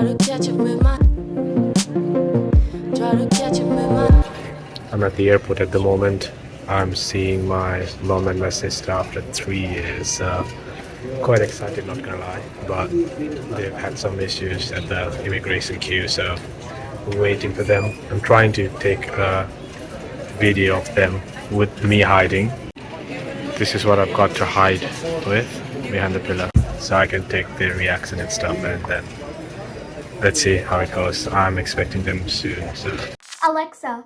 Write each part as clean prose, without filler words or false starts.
I'm at the airport at the moment. I'm seeing my mom and my sister after 3 years. Quite excited, not gonna lie, but they've had some issues at the immigration queue, so we're waiting for them. I'm trying to take a video of them with me hiding. This is what I've got to hide with behind the pillar, so I can take their reaction and stuff, and then let's see how it goes. I'm expecting them soon. So. Alexa.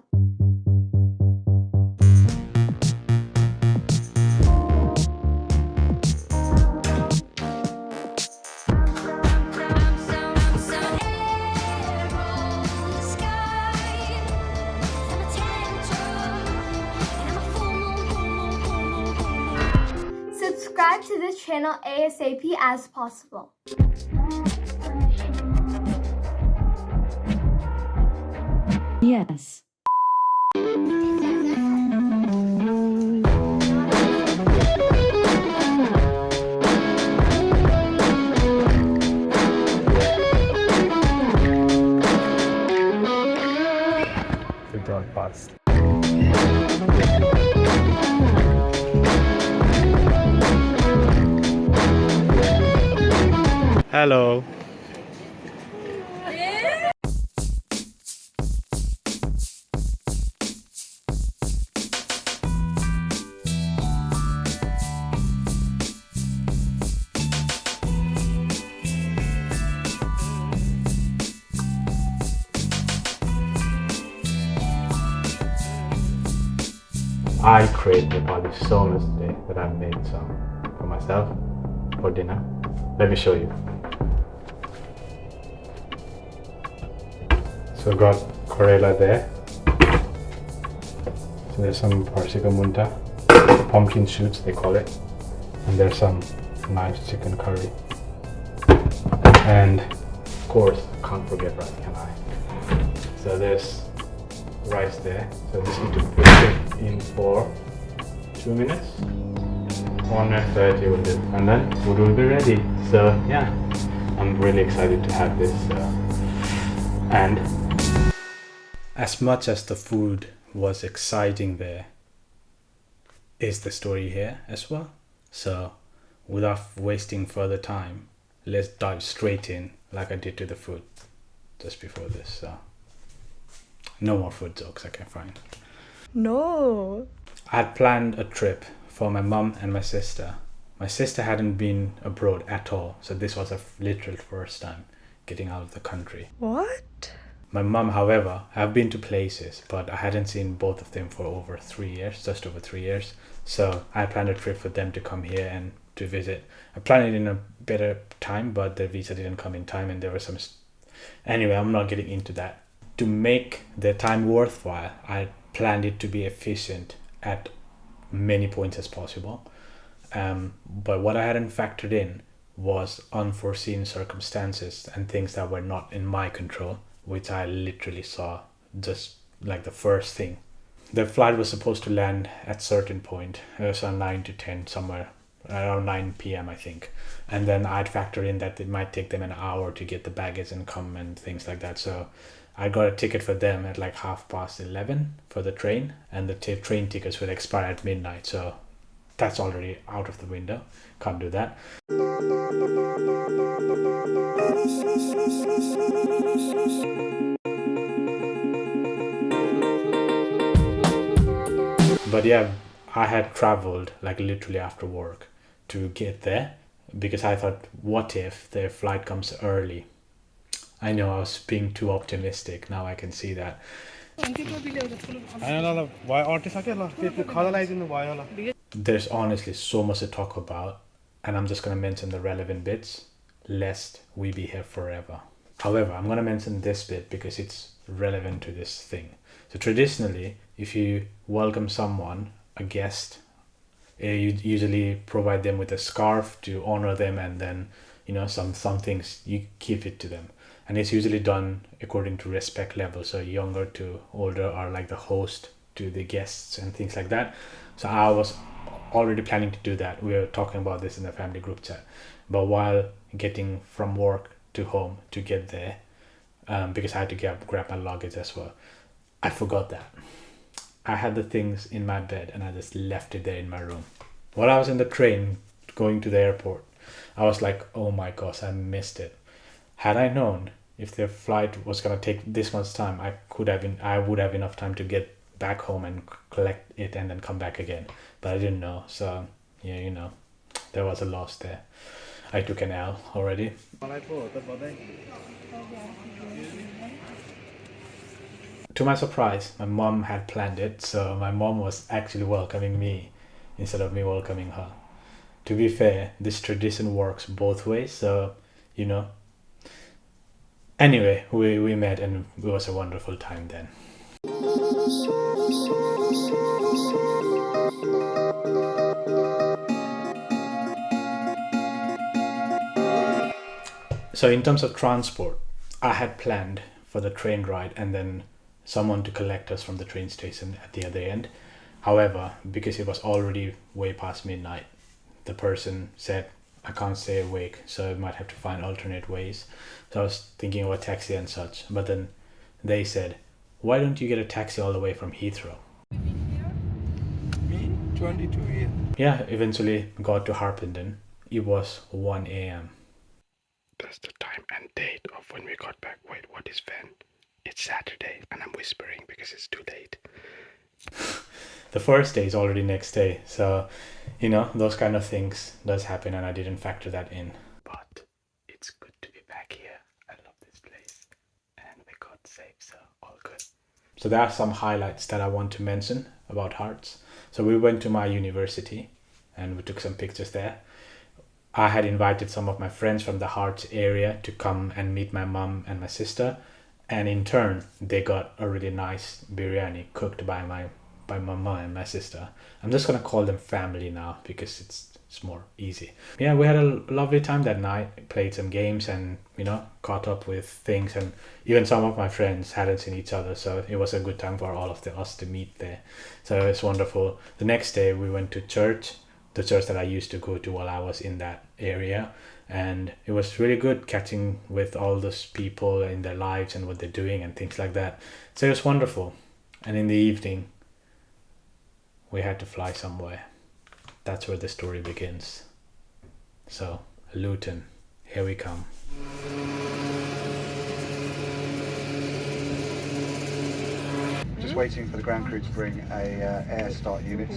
Subscribe to this channel ASAP as possible. Yes. We broadcast. Hello. I created probably so much today that I've made some for myself for dinner. Let me show you. So I got Corella there. So there's some Parsika munta, pumpkin shoots they call it, and there's some nice chicken curry. And of course, can't forget rice, can I? So there's rice there. So I just need to put it in for 2 minutes. 1 minute 30 will do, and then food will be ready. So yeah, I'm really excited to have this. And as much as the food was exciting, there is the story here as well. So without wasting further time, let's dive straight in like I did to the food just before this. So no more food jokes I can find. No. I had planned a trip for my mum and my sister. My sister hadn't been abroad at all, so this was a literal first time getting out of the country. What? My mum, however, I've been to places, but I hadn't seen both of them for over 3 years, just over 3 years. So I planned a trip for them to come here and to visit. I planned it in a better time, but their visa didn't come in time, and there were some... Anyway, I'm not getting into that. To make the time worthwhile, I planned it to be efficient at many points as possible. But what I hadn't factored in was unforeseen circumstances and things that were not in my control, which I literally saw just like the first thing. The flight was supposed to land at certain point. It was around 9 to 10, somewhere around 9 p.m. I think. And then I'd factor in that it might take them an hour to get the baggage and come and things like that. So I got a ticket for them at like 11:30 for the train, and the train tickets would expire at midnight. So that's already out of the window. Can't do that. But yeah, I had traveled like literally after work to get there because I thought, what if their flight comes early? I know I was being too optimistic. Now I can see that. There's honestly so much to talk about, and I'm just going to mention the relevant bits, lest we be here forever. However, I'm going to mention this bit because it's relevant to this thing. So traditionally, if you welcome someone, a guest, you usually provide them with a scarf to honor them, and then, you know, some things you give it to them. And it's usually done according to respect level. So younger to older are like the host to the guests and things like that. So I was already planning to do that. We were talking about this in the family group chat. But while getting from work to home to get there, because I had to grab my luggage as well. I forgot that. I had the things in my bed and I just left it there in my room. While I was in the train going to the airport, I was like, oh my gosh, I missed it. Had I known if the flight was gonna take this much time, I would have enough time to get back home and collect it and then come back again. But I didn't know, so yeah, you know, there was a loss there. I took an L already. To my surprise, my mom had planned it, so my mom was actually welcoming me instead of me welcoming her. To be fair, this tradition works both ways, so you know. Anyway, we met and it was a wonderful time then. So in terms of transport, I had planned for the train ride and then someone to collect us from the train station at the other end. However, because it was already way past midnight, the person said I can't stay awake, so I might have to find alternate ways. So I was thinking of a taxi and such, but then they said, why don't you get a taxi all the way from Heathrow? Me? 22 years. Yeah, eventually got to Harpenden. It was 1 a.m. That's the time and date of when we got back. Wait, what is when? It's Saturday, and I'm whispering because it's too late. The first day is already next day, so you know those kind of things does happen, and I didn't factor that in. But it's good to be back here. I love this place, and we got safe, so all good. So there are some highlights that I want to mention about Hearts. So we went to my university, and we took some pictures there. I had invited some of my friends from the Hearts area to come and meet my mum and my sister, and in turn they got a really nice biryani cooked by my mum and my sister. I'm just gonna call them family now because it's more easy. Yeah, we had a lovely time that night. Played some games and you know caught up with things, and even some of my friends hadn't seen each other, so it was a good time for all of us to meet there. So it's wonderful. The next day we went to church, the church that I used to go to while I was in that area, and it was really good catching with all those people in their lives and what they're doing and things like that. So it was wonderful. And in the evening we had to fly somewhere. That's where the story begins. So Luton, here we come. Just waiting for the ground crew to bring a air start unit.